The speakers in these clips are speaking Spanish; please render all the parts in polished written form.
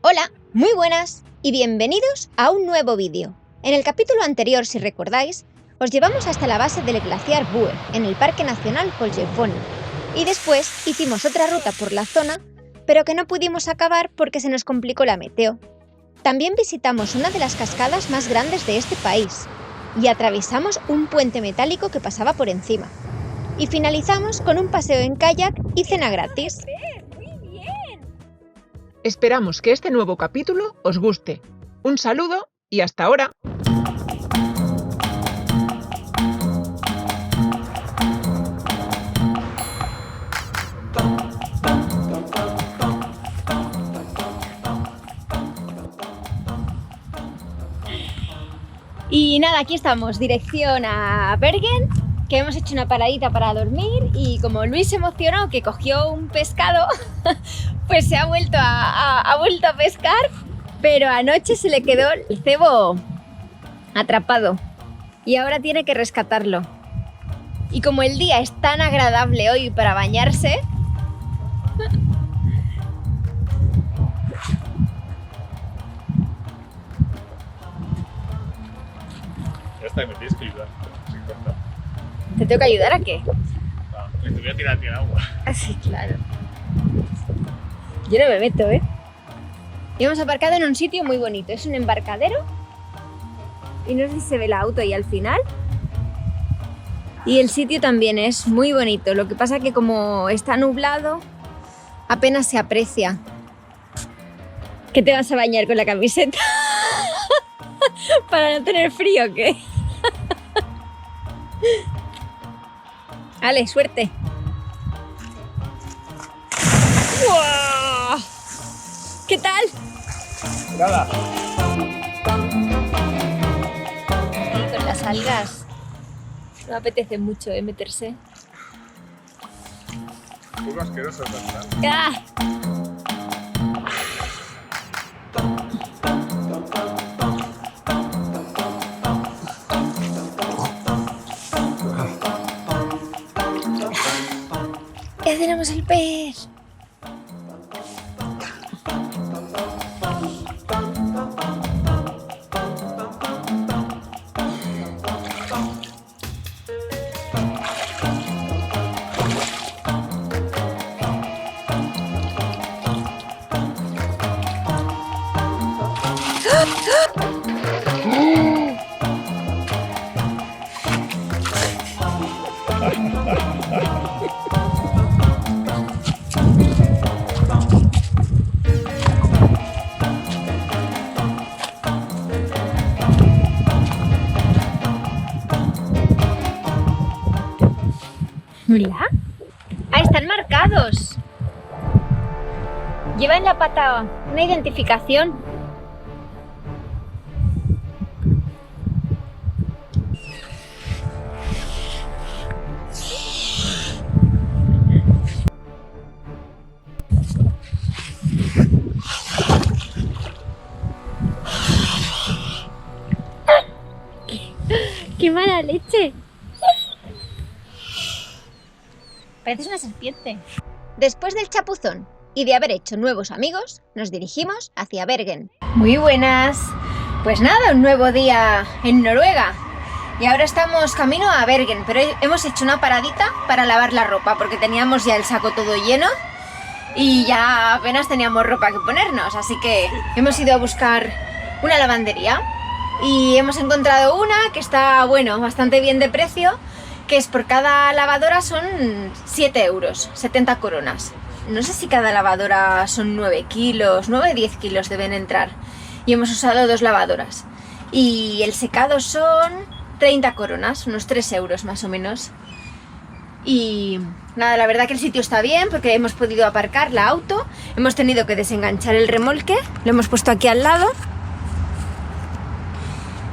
Hola, muy buenas y bienvenidos a un nuevo vídeo. En el capítulo anterior, si recordáis, os llevamos hasta la base del glaciar Buer, en el Parque Nacional Collefoni, y después hicimos otra ruta por la zona, pero que no pudimos acabar porque se nos complicó la meteo. También visitamos una de las cascadas más grandes de este país, y atravesamos un puente metálico que pasaba por encima. Y finalizamos con un paseo en kayak y cena gratis. Esperamos que este nuevo capítulo os guste. Un saludo y hasta ahora. Y nada, aquí estamos, dirección a Bergen, que hemos hecho una paradita para dormir y como Luis se emocionó que cogió un pescado, pues se ha vuelto a pescar, pero anoche se le quedó el cebo atrapado y ahora tiene que rescatarlo. Y como el día es tan agradable hoy para bañarse, Ya está, me tienes que ayudar. No importa. ¿te tengo que ayudar a qué? No, te voy a tirar a ti el agua. Sí, claro. Yo no me meto, ¿eh? Y hemos aparcado en un sitio muy bonito. Es un embarcadero. Y no sé si se ve el auto ahí al final. Y el sitio también es muy bonito. Lo que pasa que como está nublado, apenas se aprecia. ¿Qué te vas a bañar con la camiseta? ¿Para no tener frío o qué? Ale, suerte. ¡Wow! ¿Qué tal? Nada. Con las algas no me apetece mucho meterse. Un poco asqueroso, ¿verdad? ¡Ah! ¡Ya tenemos el pez! Mira. Ah, están marcados. Lleva en la pata una identificación. ¡Qué mala leche! Pareces una serpiente. Después del chapuzón y de haber hecho nuevos amigos, nos dirigimos hacia Bergen. Muy buenas. Pues nada, un nuevo día en Noruega. Y ahora estamos camino a Bergen, pero hemos hecho una paradita para lavar la ropa, porque teníamos ya el saco todo lleno y ya apenas teníamos ropa que ponernos. Así que hemos ido a buscar una lavandería y hemos encontrado una que está, bueno, bastante bien de precio, que es por cada lavadora son 7 euros, 70 coronas. No sé si cada lavadora son 9 kilos, 9-10 kilos deben entrar. Y hemos usado 2 lavadoras. Y el secado son 30 coronas, unos 3 euros más o menos. Y nada, la verdad que el sitio está bien porque hemos podido aparcar la auto. Hemos tenido que desenganchar el remolque, lo hemos puesto aquí al lado.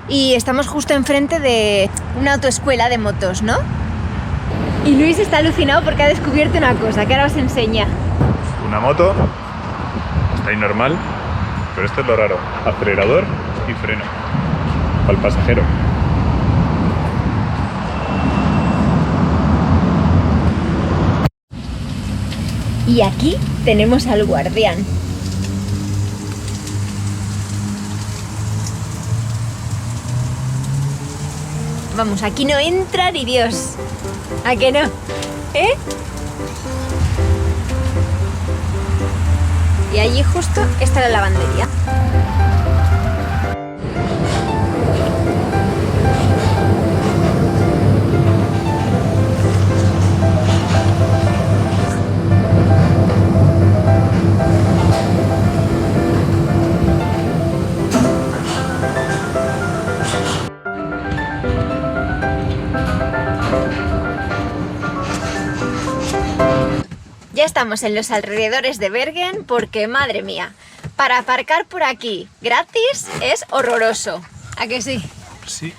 Y estamos justo enfrente de una autoescuela de motos, ¿no? Y Luis está alucinado porque ha descubierto una cosa que ahora os enseña. Una moto. Está ahí normal. Pero esto es lo raro. Acelerador y freno. Para el pasajero. Y aquí tenemos al guardián. Vamos, aquí no entra ni Dios. ¿A que no? ¿Eh? Y allí justo está la lavandería. Ya estamos en los alrededores de Bergen porque, madre mía, para aparcar por aquí gratis es horroroso. ¿A que sí? Sí.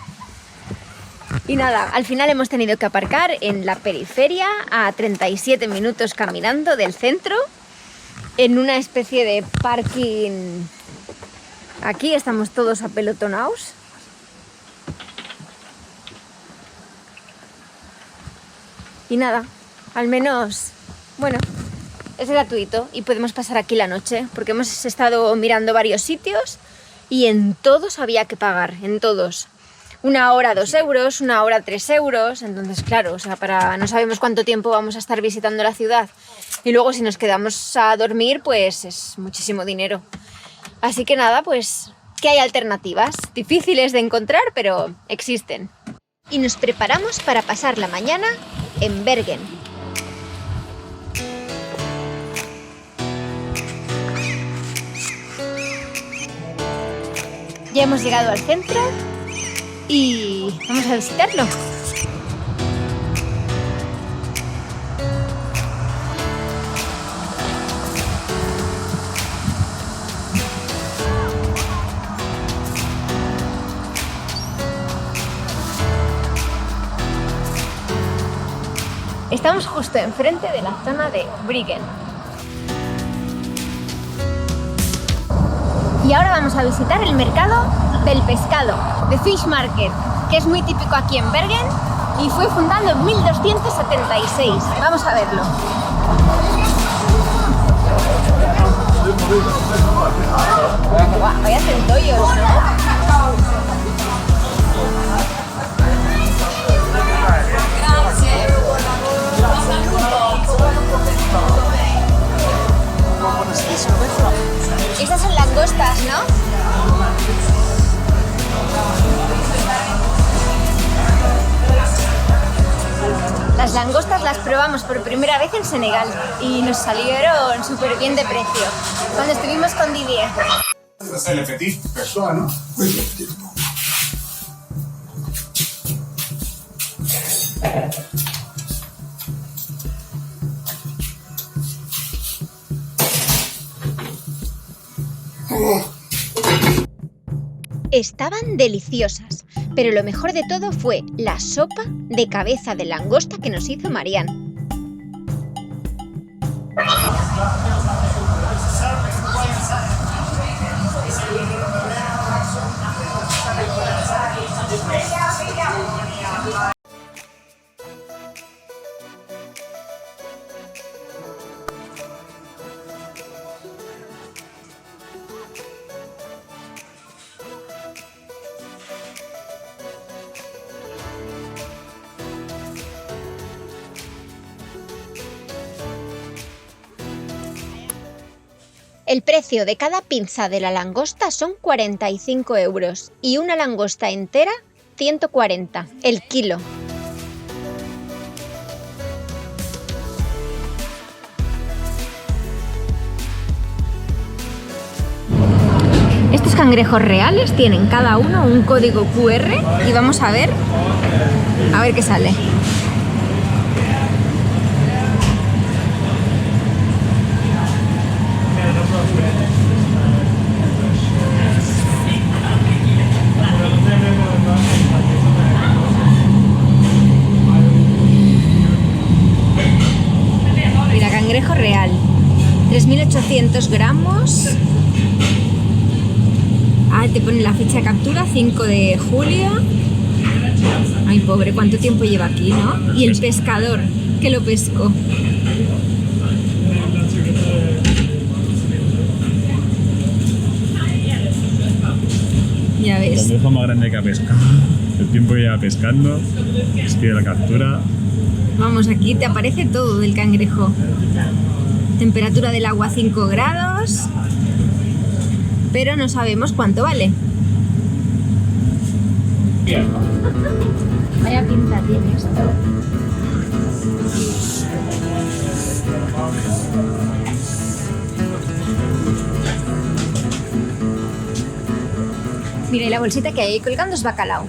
Y nada, al final hemos tenido que aparcar en la periferia a 37 minutos caminando del centro en una especie de parking. Aquí estamos todos apelotonados. Y nada, al menos, bueno, es gratuito y podemos pasar aquí la noche porque hemos estado mirando varios sitios y en todos había que pagar, en todos. Una hora 2 euros, una hora 3 euros, entonces claro, o sea, no sabemos cuánto tiempo vamos a estar visitando la ciudad y luego si nos quedamos a dormir pues es muchísimo dinero. Así que nada, pues que hay alternativas, difíciles de encontrar pero existen. Y nos preparamos para pasar la mañana en Bergen. Ya hemos llegado al centro y vamos a visitarlo. Estamos justo enfrente de la zona de Bryggen. Y ahora vamos a visitar el mercado del pescado, The Fish Market, que es muy típico aquí en Bergen y fue fundado en 1276. Vamos a verlo. Guau, vaya centollos, ¿no? Estas son langostas, ¿no? Las langostas las probamos por primera vez en Senegal y nos salieron súper bien de precio cuando estuvimos con Didier. Estaban deliciosas, pero lo mejor de todo fue la sopa de cabeza de langosta que nos hizo Marian. El precio de cada pinza de la langosta son 45 euros y una langosta entera 140 el kilo. Estos cangrejos reales tienen cada uno un código QR y vamos a ver qué sale. Mira, cangrejo real, 3.800 gramos. Ah, te pone la fecha de captura, 5 de julio. Ay, pobre, ¿cuánto tiempo lleva aquí, no? Y el pescador, que lo pescó. Ya ves. El cangrejo más grande que ha pescado. El tiempo que lleva pescando, escribe la captura. Vamos, aquí te aparece todo del cangrejo. Temperatura del agua 5 grados, pero no sabemos cuánto vale. Vaya pinta tiene esto. Mira, y la bolsita que hay ahí colgando es bacalao,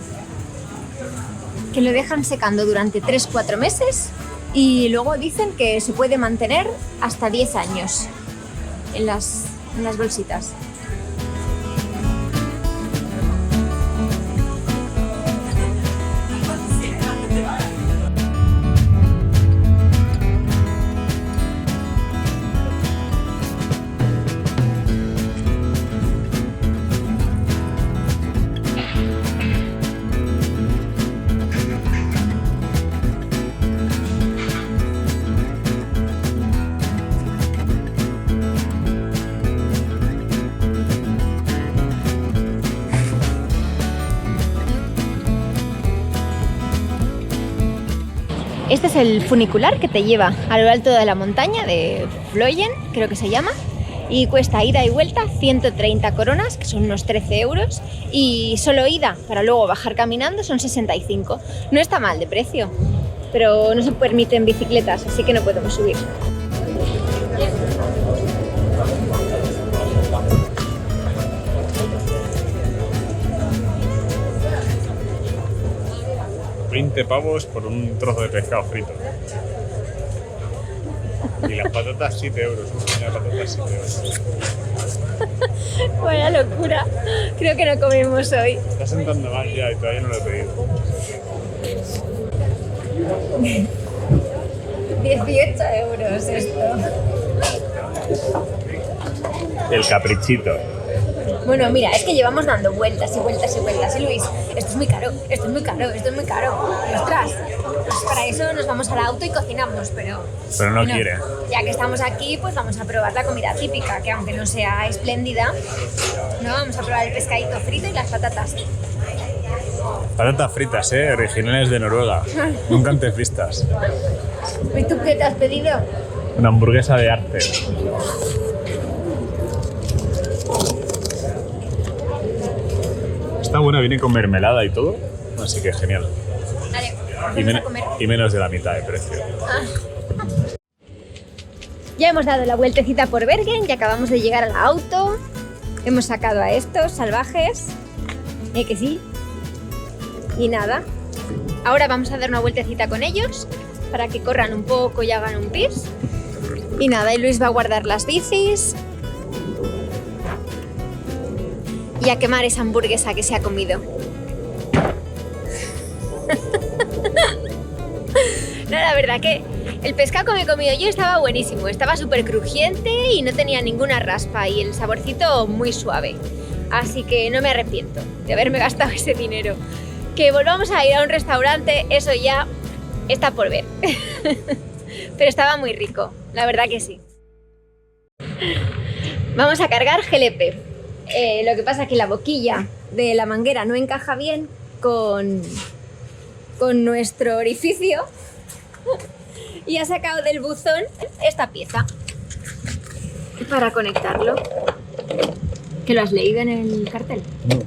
que lo dejan secando durante 3-4 meses y luego dicen que se puede mantener hasta 10 años en las bolsitas. Este es el funicular que te lleva a lo alto de la montaña de Fløyen, creo que se llama, y cuesta ida y vuelta 130 coronas, que son unos 13 euros, y solo ida para luego bajar caminando son 65. No está mal de precio, pero no se permiten bicicletas, así que no podemos subir. £20 por un trozo de pescado frito. Y las patatas 7 euros, un puñado de patatas 7 euros. Vaya locura, creo que no comemos hoy. Está sentando mal ya y todavía no lo he pedido. 18 euros esto. El caprichito. Bueno, mira, es que llevamos dando vueltas y vueltas y vueltas. Y Luis, esto es muy caro, esto es muy caro, esto es muy caro. Y ostras, pues para eso nos vamos al auto y cocinamos, pero no quiere. Ya que estamos aquí, pues vamos a probar la comida típica, que aunque no sea espléndida, no, vamos a probar el pescadito frito y las patatas. Patatas fritas, originales de Noruega. Nunca antes vistas. ¿Y tú qué te has pedido? Una hamburguesa de arte. Está buena, viene con mermelada y todo, así que genial. Vale, vamos a comer. Y menos de la mitad de precio. Ya hemos dado la vueltecita por Bergen y acabamos de llegar al auto. Hemos sacado a estos salvajes. Que sí. Y nada. Ahora vamos a dar una vueltecita con ellos para que corran un poco y hagan un pis. Y nada, y Luis va a guardar las bicis y a quemar esa hamburguesa que se ha comido. No, la verdad que el pescado que me he comido yo estaba buenísimo, estaba súper crujiente y no tenía ninguna raspa y el saborcito muy suave. Así que no me arrepiento de haberme gastado ese dinero. Que volvamos a ir a un restaurante, eso ya está por ver. Pero estaba muy rico, la verdad que sí. Vamos a cargar GLP. Lo que pasa es que la boquilla de la manguera no encaja bien con nuestro orificio y ha sacado del buzón esta pieza para conectarlo. ¿Que lo has leído en el cartel? No.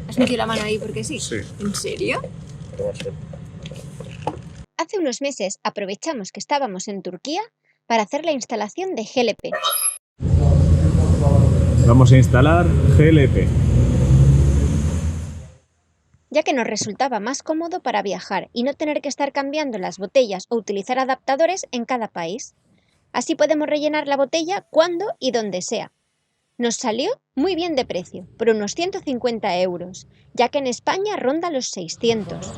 ¿Has metido la mano ahí porque sí? Sí. ¿En serio? Hace unos meses aprovechamos que estábamos en Turquía para hacer la instalación de GLP. Vamos a instalar GLP. Ya que nos resultaba más cómodo para viajar y no tener que estar cambiando las botellas o utilizar adaptadores en cada país. Así podemos rellenar la botella cuando y donde sea. Nos salió muy bien de precio, por unos 150 euros, ya que en España ronda los 600.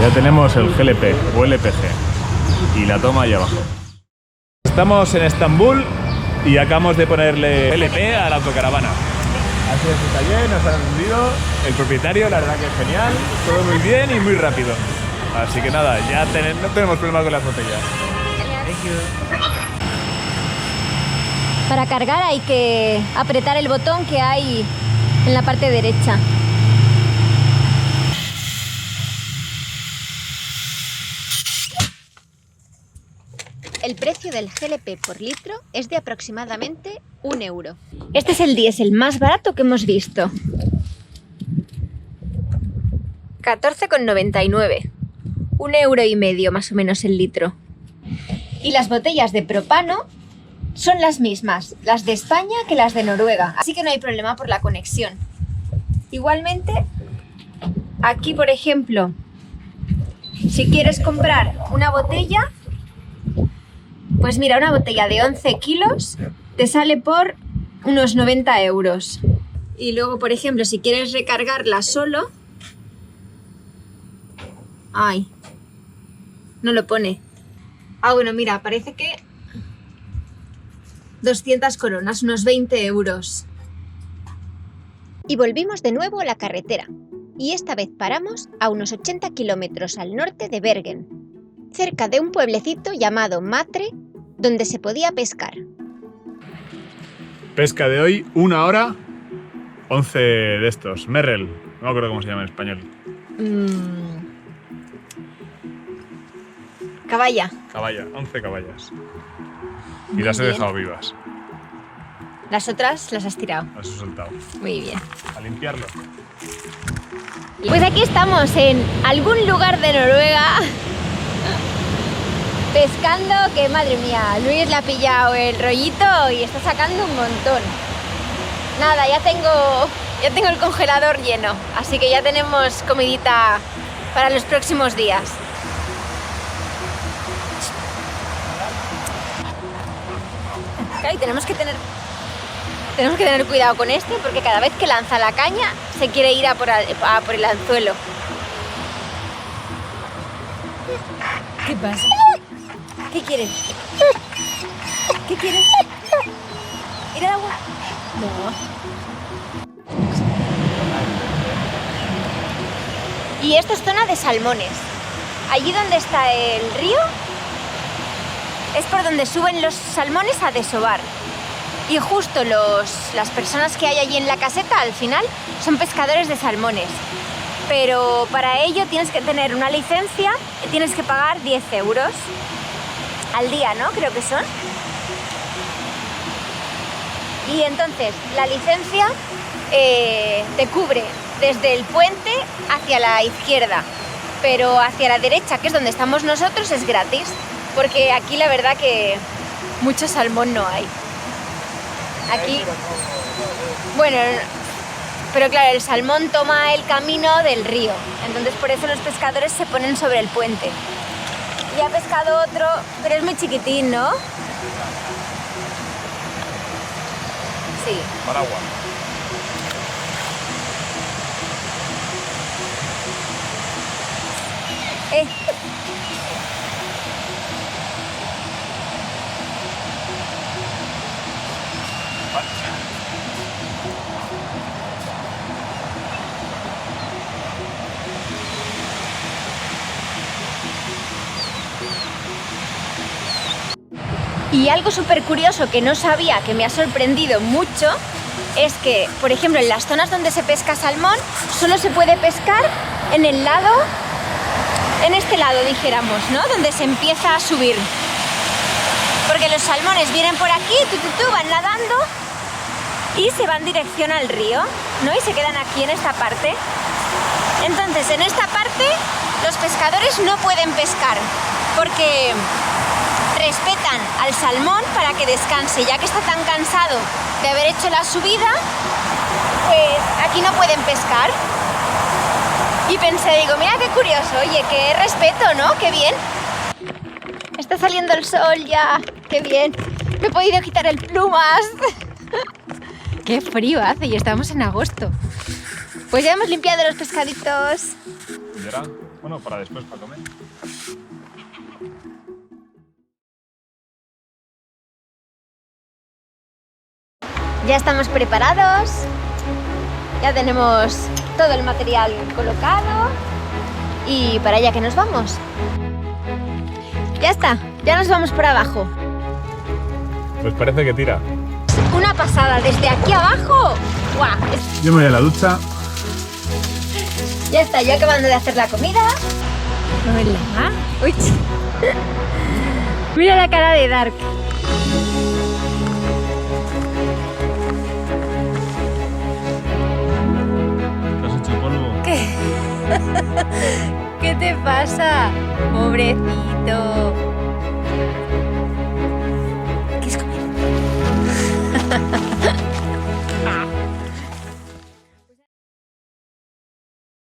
Ya tenemos el GLP o LPG y la toma ahí abajo. Estamos en Estambul y acabamos de ponerle GLP a la autocaravana. Así es, está bien, nos han atendido el propietario, la verdad que es genial, todo muy bien y muy rápido. Así que nada, ya no tenemos problema con las botellas. Para cargar hay que apretar el botón que hay en la parte derecha. El precio del GLP por litro es de aproximadamente 1 euro. Este es el diésel más barato que hemos visto. 14,99. 1,5 € más o menos el litro. Y las botellas de propano son las mismas, las de España que las de Noruega. Así que no hay problema por la conexión. Igualmente, aquí por ejemplo, si quieres comprar una botella, pues mira, una botella de 11 kilos te sale por unos 90 euros. Y luego, por ejemplo, si quieres recargarla solo... Ay, no lo pone. Ah, bueno, mira, parece que 200 coronas, unos 20 euros. Y volvimos de nuevo a la carretera. Y esta vez paramos a unos 80 kilómetros al norte de Bergen, cerca de un pueblecito llamado Matre, donde se podía pescar. Pesca de hoy, 1 hora, 11 de estos. Merrell, no me acuerdo cómo se llama en español. Caballa. Caballa, 11 caballas. Y las he dejado vivas. Las otras las has tirado. Las he soltado. Muy bien. A limpiarlo. Pues aquí estamos en algún lugar de Noruega pescando, que madre mía, Luis le ha pillado el rollito y está sacando un montón. Nada, ya tengo el congelador lleno, así que ya tenemos comidita para los próximos días. Claro, y tenemos que tener cuidado con este, porque cada vez que lanza la caña se quiere ir a por el anzuelo. ¿Qué pasa? ¿Qué quieres? ¿Qué quieres? ¿Ir al agua? No. Y esto es zona de salmones. Allí donde está el río es por donde suben los salmones a desovar. Y justo las personas que hay allí en la caseta al final son pescadores de salmones. Pero para ello tienes que tener una licencia y tienes que pagar 10 euros al día, ¿no? Creo que son. Y entonces la licencia te cubre desde el puente hacia la izquierda, pero hacia la derecha, que es donde estamos nosotros, es gratis, porque aquí la verdad que mucho salmón no hay. Aquí, bueno, pero claro, el salmón toma el camino del río, entonces por eso los pescadores se ponen sobre el puente. Y ha pescado otro, pero es muy chiquitín, ¿no? Sí. Paraguas. Y algo súper curioso que no sabía, que me ha sorprendido mucho, es que, por ejemplo, en las zonas donde se pesca salmón, solo se puede pescar en el lado, en este lado, dijéramos, ¿no? Donde se empieza a subir. Porque los salmones vienen por aquí, van nadando y se van en dirección al río, ¿no? Y se quedan aquí en esta parte. Entonces, en esta parte, los pescadores no pueden pescar, porque respetan al salmón para que descanse, ya que está tan cansado de haber hecho la subida, pues aquí no pueden pescar. Y pensé, digo, mira qué curioso, oye, qué respeto, ¿no? Qué bien. Está saliendo el sol ya, qué bien. Me he podido quitar el plumas. Qué frío hace y estamos en agosto. Pues ya hemos limpiado los pescaditos. ¿Y ahora? Bueno, para después, para comer. Ya estamos preparados, ya tenemos todo el material colocado y para allá que nos vamos. Ya está, ya nos vamos por abajo. Pues parece que tira. una pasada. Desde aquí abajo. ¡Guau! Yo me voy a la ducha. Ya está, yo acabando de hacer la comida. Hola. Uy. Mira la cara de Dark. ¿Te has hecho polvo? ¿Qué? ¿Qué te pasa? Pobrecito.